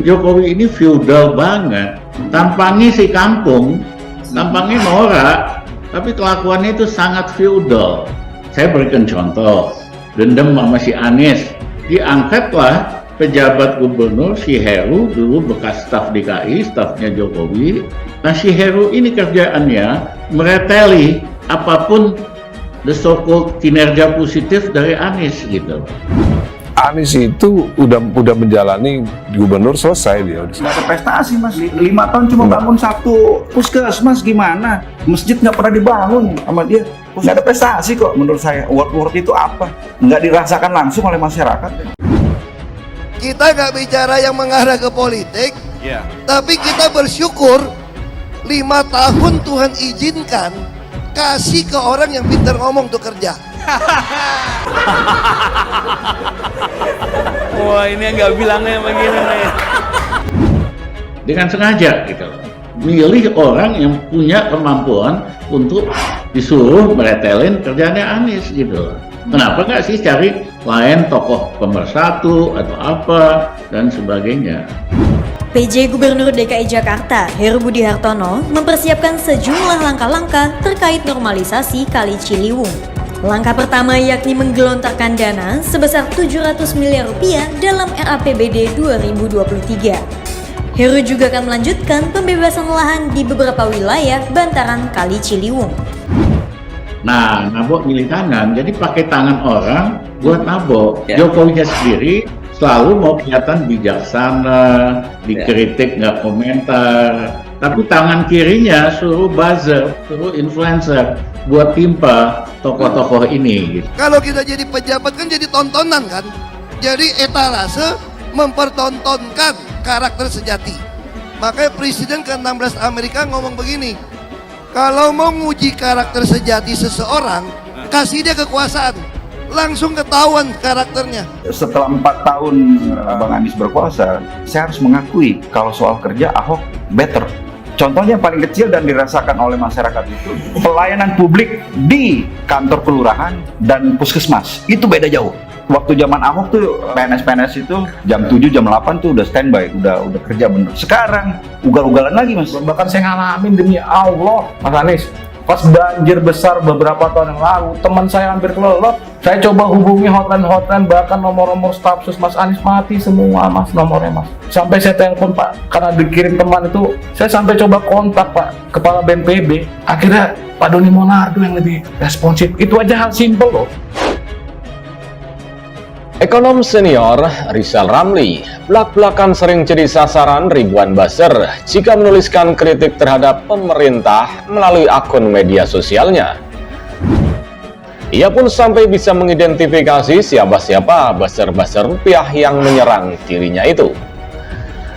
Jokowi ini feudal banget. Tampangnya si kampung, tampangnya norak, tapi kelakuannya itu sangat feudal. Saya berikan contoh, dendam sama si Anies, diangkatlah pejabat gubernur si Heru, dulu bekas staf DKI, stafnya Jokowi. Nah si Heru ini kerjaannya mereteli apapun the so-called kinerja positif dari Anies gitu. Anies itu udah menjalani gubernur, selesai dia. Nggak ada prestasi mas, 5 tahun cuma bangun satu puskesmas, gimana? Masjid nggak pernah dibangun sama dia. Nggak ada prestasi kok menurut saya. Word itu apa? Nggak dirasakan langsung oleh masyarakat. Kita nggak bicara yang mengarah ke politik, tapi kita bersyukur 5 tahun Tuhan izinkan kasih ke orang yang pintar ngomong tuh kerja. Wah, ini yang nggak bilangnya begini nih. Dengan sengaja gitu, milih orang yang punya kemampuan untuk disuruh meretelin kerjaannya Anies gitu. Kenapa nggak sih cari lain tokoh pemersatu atau apa dan sebagainya. PJ Gubernur DKI Jakarta, Heru Budi Hartono, mempersiapkan sejumlah langkah-langkah terkait normalisasi Kali Ciliwung. Langkah pertama yakni menggelontorkan dana sebesar 700 miliar rupiah dalam RAPBD 2023. Heru juga akan melanjutkan pembebasan lahan di beberapa wilayah bantaran Kali Ciliwung. Nah, nabok milih tangan, jadi pakai tangan orang buat nabok. Jokowinya sendiri selalu mau kelihatan bijaksana, dikritik nggak komentar. Tapi tangan kirinya suruh buzzer, suruh influencer buat timpa tokoh-tokoh ini. Gitu. Kalau kita jadi pejabat kan jadi tontonan kan, jadi etalase mempertontonkan karakter sejati. Makanya Presiden ke-16 Amerika ngomong begini, kalau mau nguji karakter sejati seseorang, kasih dia kekuasaan, langsung ketahuan karakternya. Setelah 4 tahun Bang Anies berkuasa, saya harus mengakui kalau soal kerja Ahok better. Contohnya paling kecil dan dirasakan oleh masyarakat itu pelayanan publik di kantor kelurahan dan puskesmas itu beda jauh. Waktu zaman Ahok tuh PNS itu jam 7 jam 8 tuh udah standby, udah kerja bener. Sekarang ugal-ugalan lagi mas. Bahkan saya ngalamin demi Allah Mas Anies, pas banjir besar beberapa tahun yang lalu, teman saya hampir kelelep. Saya coba hubungi hotline, bahkan nomor-nomor staf sus Mas Anies mati semua mas nomornya mas. Sampai saya telepon Pak, karena dikirim teman itu, saya sampai coba kontak Pak Kepala BNPB. Akhirnya Pak Doni Monardo yang lebih responsif. Itu aja hal simpel loh. Ekonom senior Rizal Ramli belak-belakan sering jadi sasaran ribuan buzzer jika menuliskan kritik terhadap pemerintah melalui akun media sosialnya. Ia pun sampai bisa mengidentifikasi siapa-siapa buzzer-buzzer rupiah yang menyerang dirinya itu.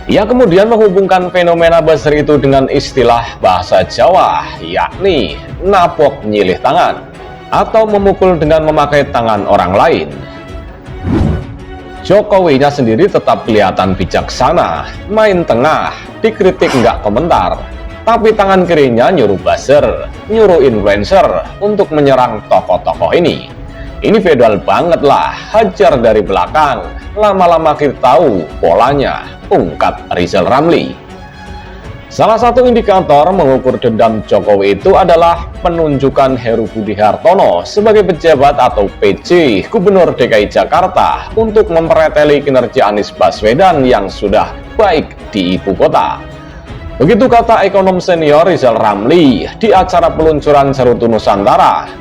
Ia kemudian menghubungkan fenomena buzzer itu dengan istilah bahasa Jawa, yakni napok nyilih tangan atau memukul dengan memakai tangan orang lain. Jokowinya sendiri tetap kelihatan bijaksana, main tengah, dikritik nggak komentar, tapi tangan kirinya nyuruh buzzer, nyuruh influencer untuk menyerang tokoh-tokoh ini. Ini feodal banget lah, hajar dari belakang, lama-lama kita tahu polanya, ungkap Rizal Ramli. Salah satu indikator mengukur dendam Jokowi itu adalah penunjukan Heru Budi Hartono sebagai pejabat atau PJ Gubernur DKI Jakarta untuk mempereteli kinerja Anies Baswedan yang sudah baik di ibu kota. Begitu kata ekonom senior Rizal Ramli di acara peluncuran Cerutu Nusantara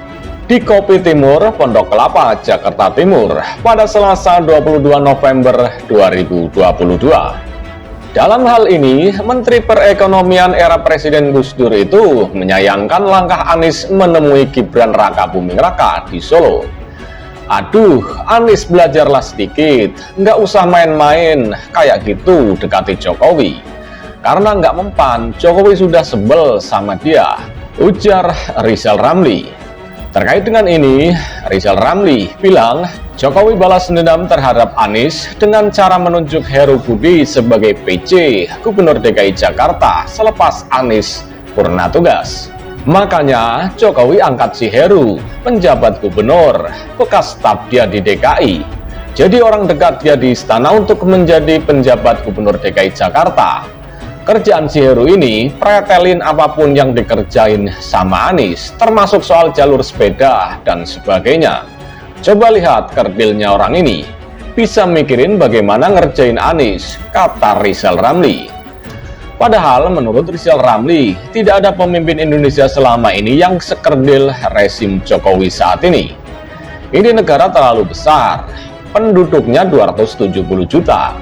di Kopi Timur, Pondok Kelapa, Jakarta Timur pada Selasa 22 November 2022. Dalam hal ini, Menteri Perekonomian era Presiden Gus Dur itu menyayangkan langkah Anies menemui Gibran Raka Buming Raka di Solo. Aduh, Anies belajarlah sedikit, nggak usah main-main kayak gitu dekati Jokowi. Karena nggak mempan, Jokowi sudah sebel sama dia, ujar Rizal Ramli. Terkait dengan ini, Rizal Ramli bilang Jokowi balas dendam terhadap Anies dengan cara menunjuk Heru Budi sebagai PJ Gubernur DKI Jakarta selepas Anies purna tugas. Makanya Jokowi angkat si Heru, penjabat gubernur, bekas staf dia di DKI. jadi orang dekat dia di istana untuk menjadi penjabat gubernur DKI Jakarta. Kerjaan si Heru ini pretelin apapun yang dikerjain sama Anies, termasuk soal jalur sepeda dan sebagainya. Coba lihat kerdilnya orang ini, bisa mikirin bagaimana ngerjain Anies, kata Rizal Ramli. Padahal menurut Rizal Ramli, tidak ada pemimpin Indonesia selama ini yang sekerdil rezim Jokowi saat ini. Ini negara terlalu besar, penduduknya 270 juta.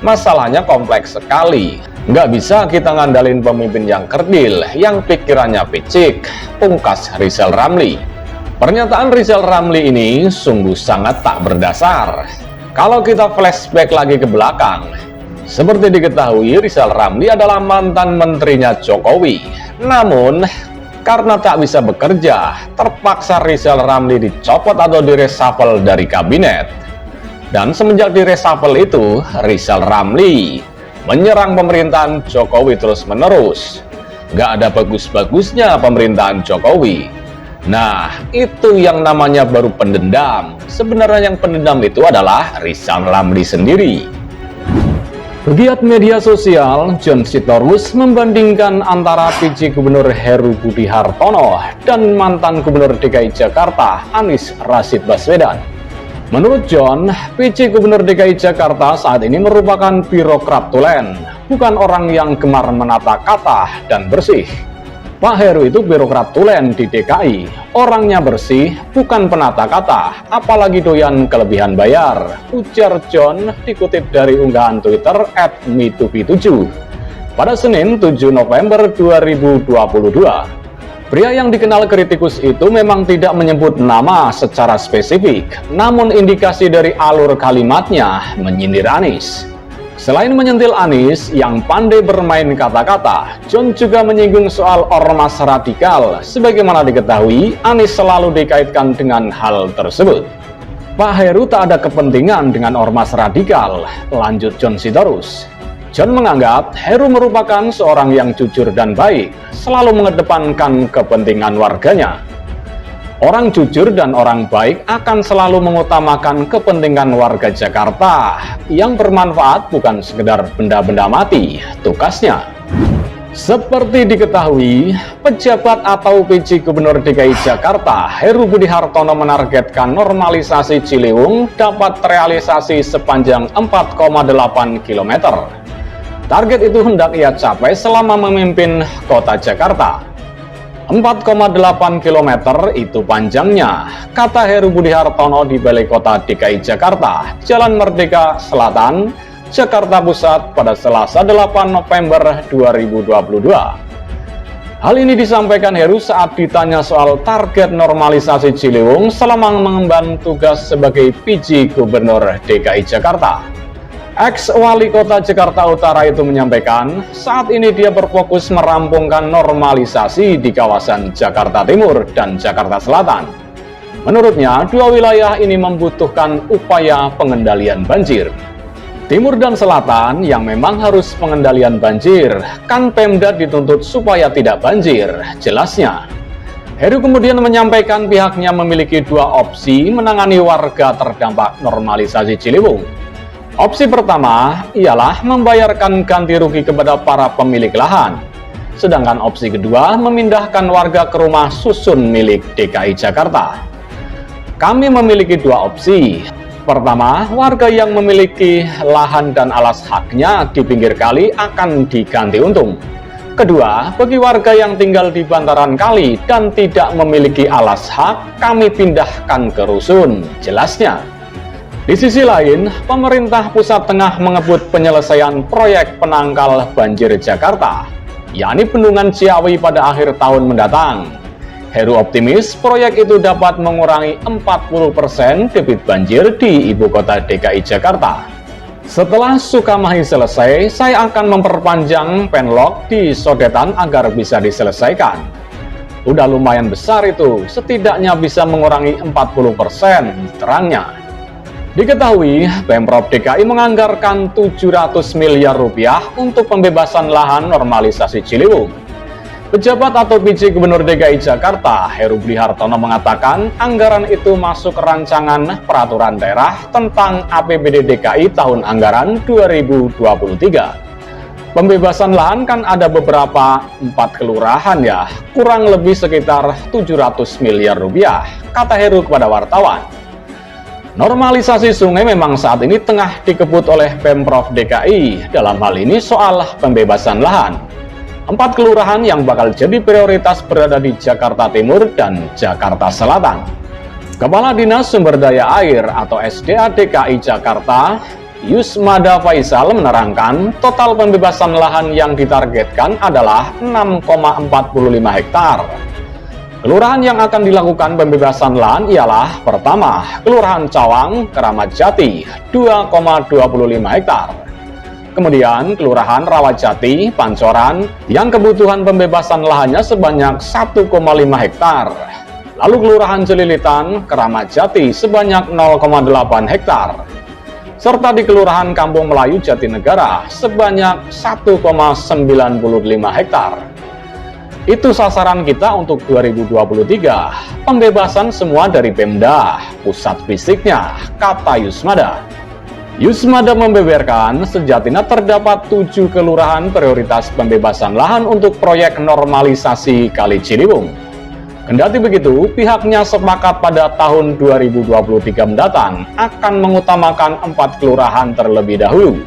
Masalahnya kompleks sekali. Nggak bisa kita ngandalin pemimpin yang kerdil, yang pikirannya picik, pungkas Rizal Ramli. Pernyataan Rizal Ramli ini sungguh sangat tak berdasar. Kalau kita flashback lagi ke belakang, seperti diketahui Rizal Ramli adalah mantan menterinya Jokowi. Namun, karena tak bisa bekerja, terpaksa Rizal Ramli dicopot atau direshuffle dari kabinet. Dan semenjak direshuffle itu, Rizal Ramli menyerang pemerintahan Jokowi terus-menerus. Nggak ada bagus-bagusnya pemerintahan Jokowi. Nah, itu yang namanya baru pendendam. Sebenarnya yang pendendam itu adalah Rizal Ramli sendiri. Pegiat media sosial John Sitorus membandingkan antara PJ Gubernur Heru Budi Hartono dan mantan Gubernur DKI Jakarta Anies Rashid Baswedan. Menurut John, PJ Gubernur DKI Jakarta saat ini merupakan birokrat tulen, bukan orang yang gemar menata kata dan bersih. Pak Heru itu birokrat tulen di DKI, orangnya bersih, bukan penata kata, apalagi doyan kelebihan bayar, ujar John dikutip dari unggahan Twitter @mitubi7 pada Senin 7 November 2022. Pria yang dikenal kritikus itu memang tidak menyebut nama secara spesifik, namun indikasi dari alur kalimatnya menyindir Anies. Selain menyentil Anies yang pandai bermain kata-kata, John juga menyinggung soal ormas radikal. Sebagaimana diketahui, Anies selalu dikaitkan dengan hal tersebut. Pak Heru tak ada kepentingan dengan ormas radikal, lanjut John Sitorus. John menganggap Heru merupakan seorang yang jujur dan baik, selalu mengedepankan kepentingan warganya. Orang jujur dan orang baik akan selalu mengutamakan kepentingan warga Jakarta yang bermanfaat, bukan sekedar benda-benda mati, tugasnya. Seperti diketahui, pejabat atau PJ Gubernur DKI Jakarta Heru Budi Hartono menargetkan normalisasi Ciliwung dapat terrealisasi sepanjang 4,8 km. Target itu hendak ia capai selama memimpin kota Jakarta. 4,8 km itu panjangnya, kata Heru Budi Hartono di Balai Kota DKI Jakarta, Jalan Merdeka Selatan, Jakarta Pusat pada Selasa 8 November 2022. Hal ini disampaikan Heru saat ditanya soal target normalisasi Ciliwung selama mengemban tugas sebagai PJ Gubernur DKI Jakarta. Ex-Wali Kota Jakarta Utara itu menyampaikan, saat ini dia berfokus merampungkan normalisasi di kawasan Jakarta Timur dan Jakarta Selatan. Menurutnya, dua wilayah ini membutuhkan upaya pengendalian banjir. Timur dan Selatan yang memang harus pengendalian banjir, kan Pemda dituntut supaya tidak banjir, jelasnya. Heru kemudian menyampaikan pihaknya memiliki dua opsi menangani warga terdampak normalisasi Ciliwung. Opsi pertama ialah membayarkan ganti rugi kepada para pemilik lahan. Sedangkan opsi kedua memindahkan warga ke rumah susun milik DKI Jakarta. Kami memiliki dua opsi. Pertama, warga yang memiliki lahan dan alas haknya di pinggir kali akan diganti untung. Kedua, bagi warga yang tinggal di bantaran kali dan tidak memiliki alas hak, kami pindahkan ke rusun, jelasnya. Di sisi lain, pemerintah pusat tengah mengebut penyelesaian proyek penangkal banjir Jakarta, yakni Bendungan Ciawi pada akhir tahun mendatang. Heru optimis proyek itu dapat mengurangi 40% debit banjir di ibu kota DKI Jakarta. Setelah Sukamahi selesai, saya akan memperpanjang penlok di Sodetan agar bisa diselesaikan. Udah lumayan besar itu, setidaknya bisa mengurangi 40%, terangnya. Diketahui, Pemprov DKI menganggarkan 700 miliar rupiah untuk pembebasan lahan normalisasi Ciliwung. Pejabat atau PJ Gubernur DKI Jakarta, Heru Budi Hartono mengatakan anggaran itu masuk rancangan peraturan daerah tentang APBD DKI tahun anggaran 2023. Pembebasan lahan kan ada beberapa 4 kelurahan ya, kurang lebih sekitar 700 miliar rupiah, kata Heru kepada wartawan. Normalisasi sungai memang saat ini tengah dikebut oleh Pemprov DKI, dalam hal ini soal pembebasan lahan. 4 kelurahan yang bakal jadi prioritas berada di Jakarta Timur dan Jakarta Selatan. Kepala Dinas Sumber Daya Air atau SDA DKI Jakarta, Yusmada Faisal menerangkan total pembebasan lahan yang ditargetkan adalah 6,45 hektar. Kelurahan yang akan dilakukan pembebasan lahan ialah pertama, Kelurahan Cawang, Keramat Jati, 2,25 hektar. Kemudian Kelurahan Rawajati, Pancoran, yang kebutuhan pembebasan lahannya sebanyak 1,5 hektar. Lalu Kelurahan Celilitan, Keramat Jati sebanyak 0,8 hektar. Serta di Kelurahan Kampung Melayu Jatinegara sebanyak 1,95 hektar. Itu sasaran kita untuk 2023. Pembebasan semua dari Pemda, pusat fisiknya, kata Yusmada. Yusmada membeberkan sejatinya terdapat 7 kelurahan prioritas pembebasan lahan untuk proyek normalisasi Kali Ciliwung. Kendati begitu, pihaknya sepakat pada tahun 2023 mendatang akan mengutamakan 4 kelurahan terlebih dahulu.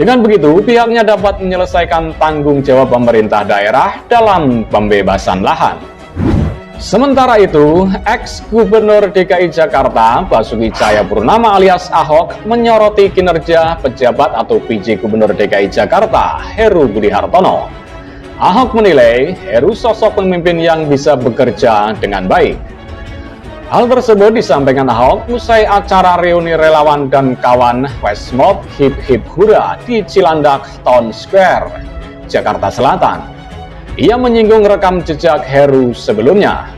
Dengan begitu, pihaknya dapat menyelesaikan tanggung jawab pemerintah daerah dalam pembebasan lahan. Sementara itu, ex-Gubernur DKI Jakarta Basuki Cahayapurnama alias Ahok menyoroti kinerja pejabat atau PJ Gubernur DKI Jakarta, Heru Budi Hartono. Ahok menilai Heru sosok pemimpin yang bisa bekerja dengan baik. Hal tersebut disampaikan Ahok usai acara reuni relawan dan kawan Flash-Mob Hip Hip Hura di Cilandak Town Square, Jakarta Selatan. Ia menyinggung rekam jejak Heru sebelumnya.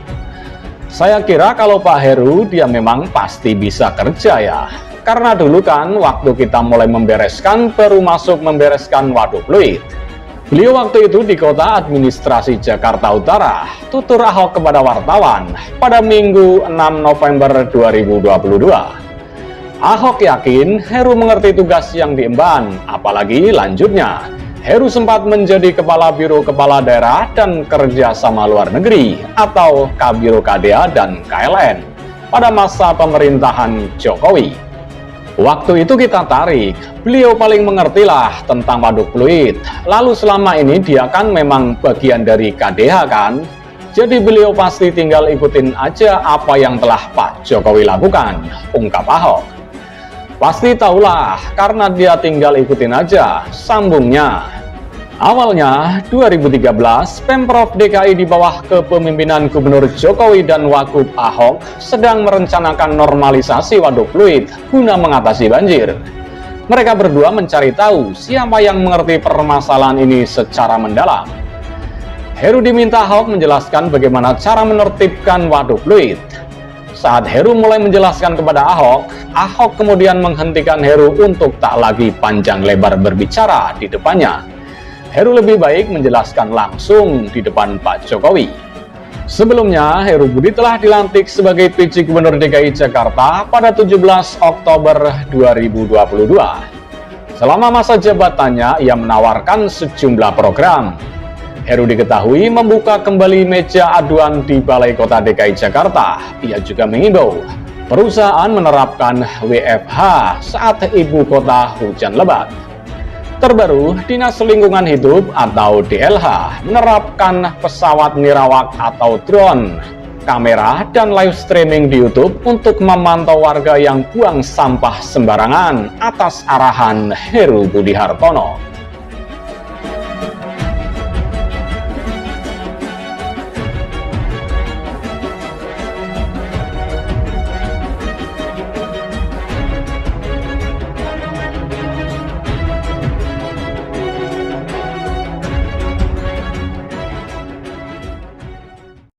Saya kira kalau Pak Heru dia memang pasti bisa kerja ya. Karena dulu kan waktu kita mulai membereskan baru masuk membereskan waduk fluid. Beliau waktu itu di kota administrasi Jakarta Utara, tutur Ahok kepada wartawan pada Minggu 6 November 2022. Ahok yakin Heru mengerti tugas yang diemban, apalagi lanjutnya. Heru sempat menjadi Kepala Biro Kepala Daerah dan Kerjasama Luar Negeri atau Kabiro KDA dan KLN pada masa pemerintahan Jokowi. Waktu itu kita tarik, beliau paling mengertilah tentang waduk fluid. Lalu selama ini dia kan memang bagian dari KDH kan? Jadi beliau pasti tinggal ikutin aja apa yang telah Pak Jokowi lakukan, ungkap Ahok. Pasti tahulah, karena dia tinggal ikutin aja, sambungnya. Awalnya, 2013, Pemprov DKI di bawah kepemimpinan Gubernur Jokowi dan Wagub Ahok sedang merencanakan normalisasi waduk fluid guna mengatasi banjir. Mereka berdua mencari tahu siapa yang mengerti permasalahan ini secara mendalam. Heru diminta Ahok menjelaskan bagaimana cara menertibkan waduk fluid. Saat Heru mulai menjelaskan kepada Ahok, Ahok kemudian menghentikan Heru untuk tak lagi panjang lebar berbicara di depannya. Heru lebih baik menjelaskan langsung di depan Pak Jokowi. Sebelumnya, Heru Budi telah dilantik sebagai PJ Gubernur DKI Jakarta pada 17 Oktober 2022. Selama masa jabatannya, ia menawarkan sejumlah program. Heru diketahui membuka kembali meja aduan di Balai Kota DKI Jakarta. Ia juga mengimbau perusahaan menerapkan WFH saat ibu kota hujan lebat. Terbaru, Dinas Lingkungan Hidup atau DLH menerapkan pesawat nirawak atau drone, kamera, dan live streaming di YouTube untuk memantau warga yang buang sampah sembarangan atas arahan Heru Budi Hartono.